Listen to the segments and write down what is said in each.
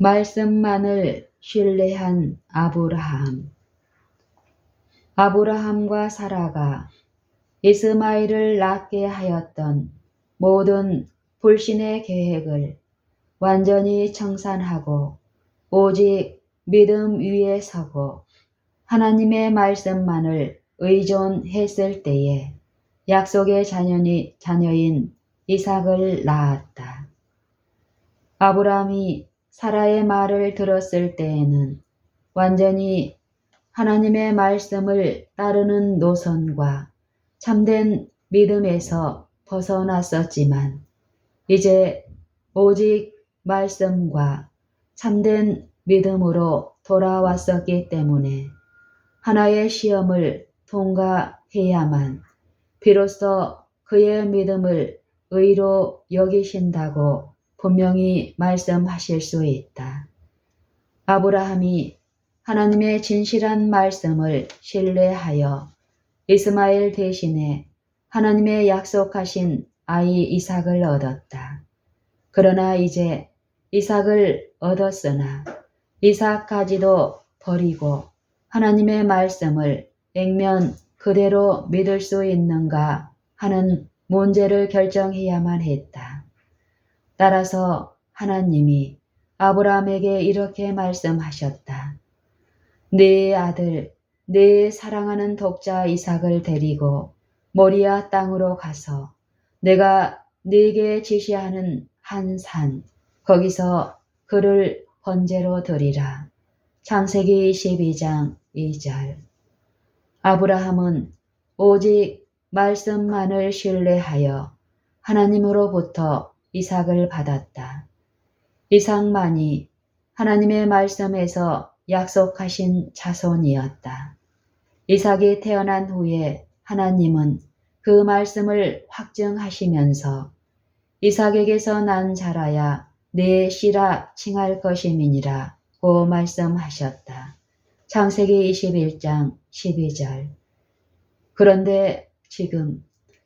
말씀만을 신뢰한 아브라함. 아브라함과 사라가 이스마엘을 낳게 하였던 모든 불신의 계획을 완전히 청산하고 오직 믿음 위에 서고 하나님의 말씀만을 의존했을 때에 약속의 자녀인 이삭을 낳았다. 아브라함이 사라의 말을 들었을 때에는 완전히 하나님의 말씀을 따르는 노선과 참된 믿음에서 벗어났었지만 이제 오직 말씀과 참된 믿음으로 돌아왔었기 때문에 하나의 시험을 통과해야만 비로소 그의 믿음을 의로 여기신다고 분명히 말씀하실 수 있다. 아브라함이 하나님의 진실한 말씀을 신뢰하여 이스마엘 대신에 하나님의 약속하신 아이 이삭을 얻었다. 그러나 이제 이삭을 얻었으나 이삭까지도 버리고 하나님의 말씀을 액면 그대로 믿을 수 있는가 하는 문제를 결정해야만 했다. 따라서 하나님이 아브라함에게 이렇게 말씀하셨다. 네 아들, 네 사랑하는 독자 이삭을 데리고 모리아 땅으로 가서 내가 네게 지시하는 한 산, 거기서 그를 번제로 드리라. 창세기 12장 2절. 아브라함은 오직 말씀만을 신뢰하여 하나님으로부터 이삭을 받았다. 이삭만이 하나님의 말씀에서 약속하신 자손이었다. 이삭이 태어난 후에 하나님은 그 말씀을 확증하시면서 이삭에게서 난 자라야 내 씨라 칭할 것임이니라 고 말씀하셨다. 창세기 21장 12절. 그런데 지금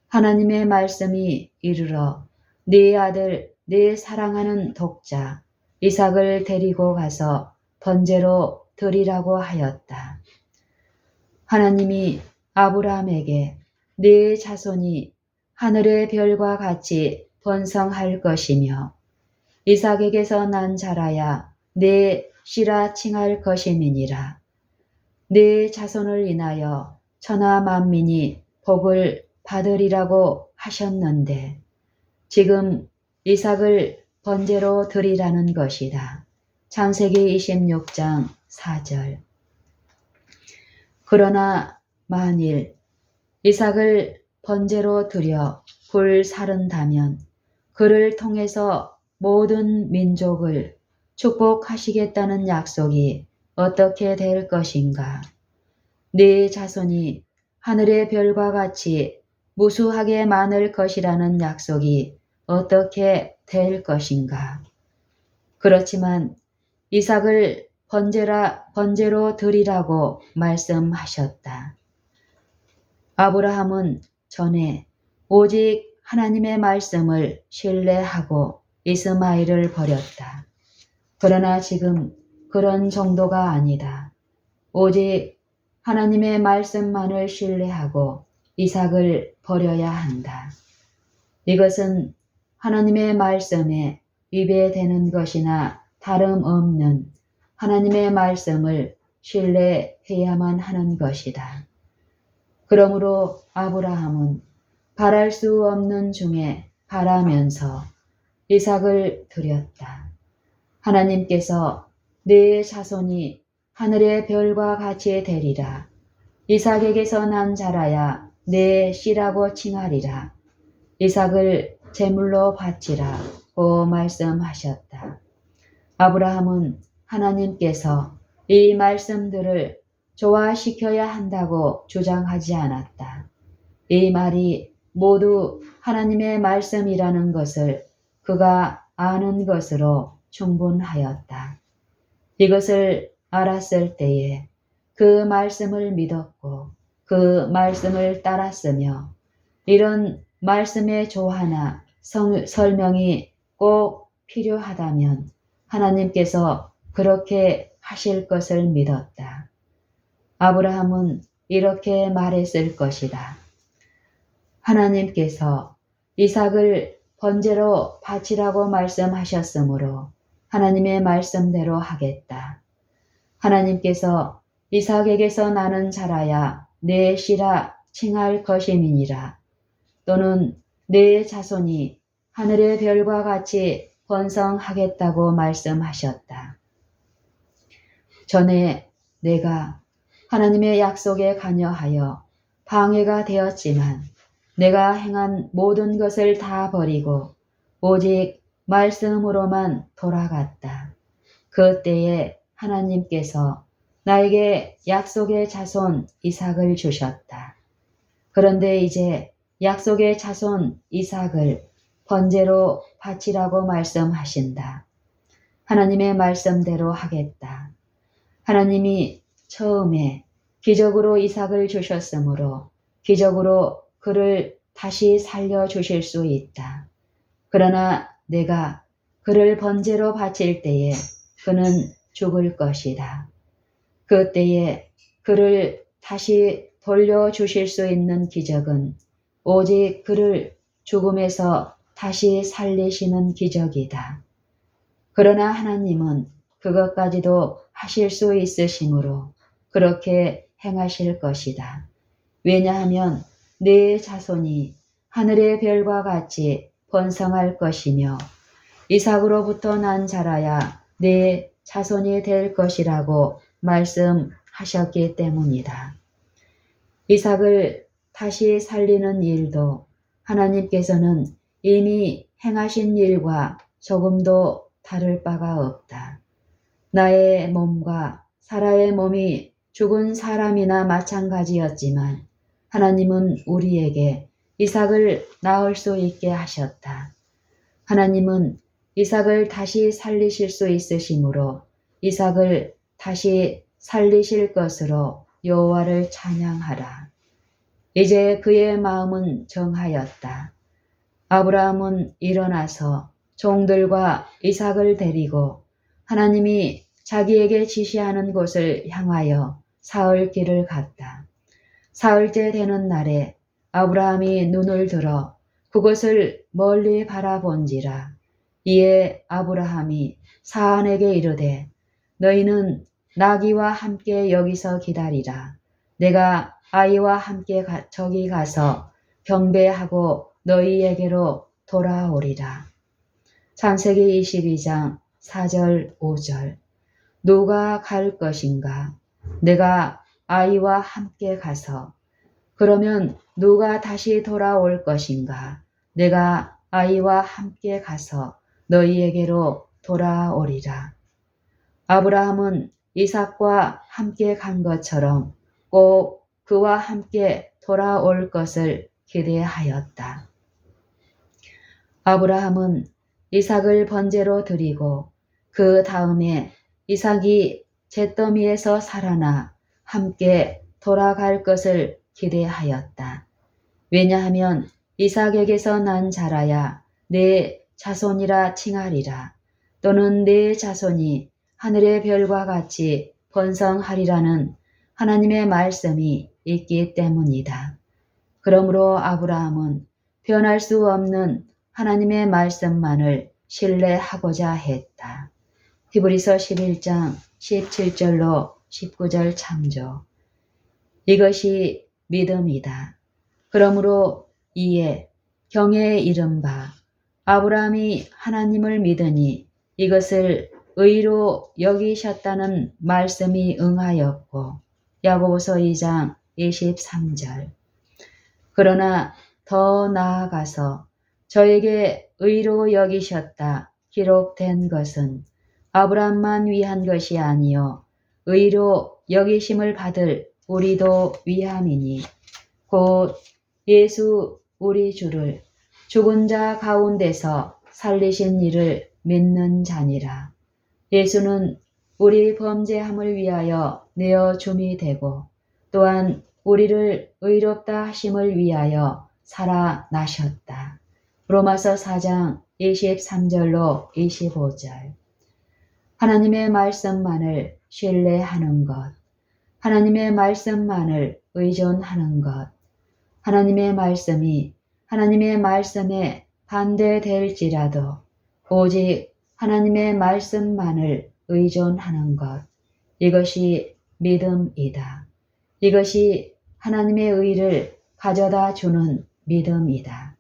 하나님의 말씀이 이르러 네 아들, 네 사랑하는 독자 이삭을 데리고 가서 번제로 드리라고 하였다. 하나님이 아브라함에게 네 자손이 하늘의 별과 같이 번성할 것이며 이삭에게서 난 자라야 내 씨라 칭할 것임이니라. 네 자손을 인하여 천하 만민이 복을 받으리라고 하셨는데 지금 이삭을 번제로 드리라는 것이다. 창세기 26장 4절. 그러나 만일 이삭을 번제로 드려 불사른다면 그를 통해서 모든 민족을 축복하시겠다는 약속이 어떻게 될 것인가? 네 자손이 하늘의 별과 같이 무수하게 많을 것이라는 약속이 어떻게 될 것인가? 그렇지만 이삭을 번제로 드리라고 말씀하셨다. 아브라함은 전에 오직 하나님의 말씀을 신뢰하고 이스마엘을 버렸다. 그러나 지금 그런 정도가 아니다. 오직 하나님의 말씀만을 신뢰하고 이삭을 버려야 한다. 이것은 하나님의 말씀에 위배되는 것이나 다름없는 하나님의 말씀을 신뢰해야만 하는 것이다. 그러므로 아브라함은 바랄 수 없는 중에 바라면서 이삭을 드렸다. 하나님께서 네 자손이 하늘의 별과 같이 되리라. 이삭에게서 난 자라야 내 씨라고 칭하리라. 이삭을 제물로 바치라 고 말씀하셨다. 아브라함은 하나님께서 이 말씀들을 조화시켜야 한다고 주장하지 않았다. 이 말이 모두 하나님의 말씀이라는 것을 그가 아는 것으로 충분하였다. 이것을 알았을 때에 그 말씀을 믿었고 그 말씀을 따랐으며 이런 말씀의 조화나 설명이 꼭 필요하다면 하나님께서 그렇게 하실 것을 믿었다. 아브라함은 이렇게 말했을 것이다. 하나님께서 이삭을 번제로 바치라고 말씀하셨으므로 하나님의 말씀대로 하겠다. 하나님께서 이삭에게서 나는 자라야 내 씨라 칭할 것임이니라. 또는 내 자손이 하늘의 별과 같이 번성하겠다고 말씀하셨다. 전에 내가 하나님의 약속에 관여하여 방해가 되었지만 내가 행한 모든 것을 다 버리고 오직 말씀으로만 돌아갔다. 그때에 하나님께서 나에게 약속의 자손 이삭을 주셨다. 그런데 이제 약속의 자손 이삭을 번제로 바치라고 말씀하신다. 하나님의 말씀대로 하겠다. 하나님이 처음에 기적으로 이삭을 주셨으므로 기적으로 그를 다시 살려주실 수 있다. 그러나 내가 그를 번제로 바칠 때에 그는 죽을 것이다. 그때에 그를 다시 돌려주실 수 있는 기적은 오직 그를 죽음에서 다시 살리시는 기적이다. 그러나 하나님은 그것까지도 하실 수 있으시므로 그렇게 행하실 것이다. 왜냐하면 내 자손이 하늘의 별과 같이 번성할 것이며 이삭으로부터 난 자라야 내 자손이 될 것이라고 말씀하셨기 때문이다. 이삭을 다시 살리는 일도 하나님께서는 이미 행하신 일과 조금도 다를 바가 없다. 나의 몸과 사라의 몸이 죽은 사람이나 마찬가지였지만 하나님은 우리에게 이삭을 낳을 수 있게 하셨다. 하나님은 이삭을 다시 살리실 수 있으시므로 이삭을 다시 살리실 것으로 여호와를 찬양하라. 이제 그의 마음은 정하였다. 아브라함은 일어나서 종들과 이삭을 데리고 하나님이 자기에게 지시하는 곳을 향하여 사흘 길을 갔다. 사흘째 되는 날에 아브라함이 눈을 들어 그곳을 멀리 바라본지라. 이에 아브라함이 사안에게 이르되 너희는 나귀와 함께 여기서 기다리라. 내가 아이와 함께 저기 가서 경배하고 너희에게로 돌아오리라. 창세기 22장 4절 5절. 누가 갈 것인가? 내가 아이와 함께 가서. 그러면 누가 다시 돌아올 것인가? 내가 아이와 함께 가서 너희에게로 돌아오리라. 아브라함은 이삭과 함께 간 것처럼 꼭 그와 함께 돌아올 것을 기대하였다. 아브라함은 이삭을 번제로 드리고 그 다음에 이삭이 잿더미에서 살아나 함께 돌아갈 것을 기대하였다. 왜냐하면 이삭에게서 난 자라야 내 자손이라 칭하리라. 또는 내 자손이 하늘의 별과 같이 번성하리라는 하나님의 말씀이 있기 때문이다. 그러므로 아브라함은 변할 수 없는 하나님의 말씀만을 신뢰하고자 했다. 히브리서 11장 17절로 19절 참조. 이것이 믿음이다. 그러므로 이에 경에 이른바 아브라함이 하나님을 믿으니 이것을 의로 여기셨다는 말씀이 응하였고 야고보서 2장 23절. 그러나 더 나아가서 저에게 의로 여기셨다 기록된 것은 아브라함만 위한 것이 아니요 의로 여기심을 받을 우리도 위함이니 곧 예수 우리 주를 죽은 자 가운데서 살리신 이를 믿는 자니라. 예수는 우리 범죄함을 위하여 내어 줌이 되고 또한 우리를 의롭다 하심을 위하여 살아나셨다. 로마서 4장 23절로 25절. 하나님의 말씀만을 신뢰하는 것, 하나님의 말씀만을 의존하는 것, 하나님의 말씀이 하나님의 말씀에 반대될지라도 오직 하나님의 말씀만을 의존하는 것, 이것이 믿음이다. 이것이 하나님의 의를 가져다 주는 믿음이다.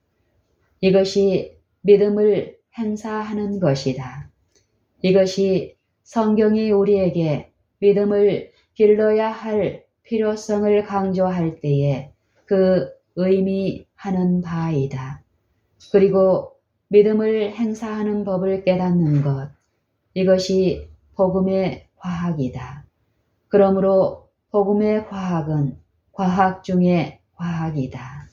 이것이 믿음을 행사하는 것이다. 이것이 성경이 우리에게 믿음을 길러야 할 필요성을 강조할 때에 그 의미하는 바이다. 그리고 믿음을 행사하는 법을 깨닫는 것, 이것이 복음의 과학이다. 그러므로 복음의 과학은 과학 중의 과학이다.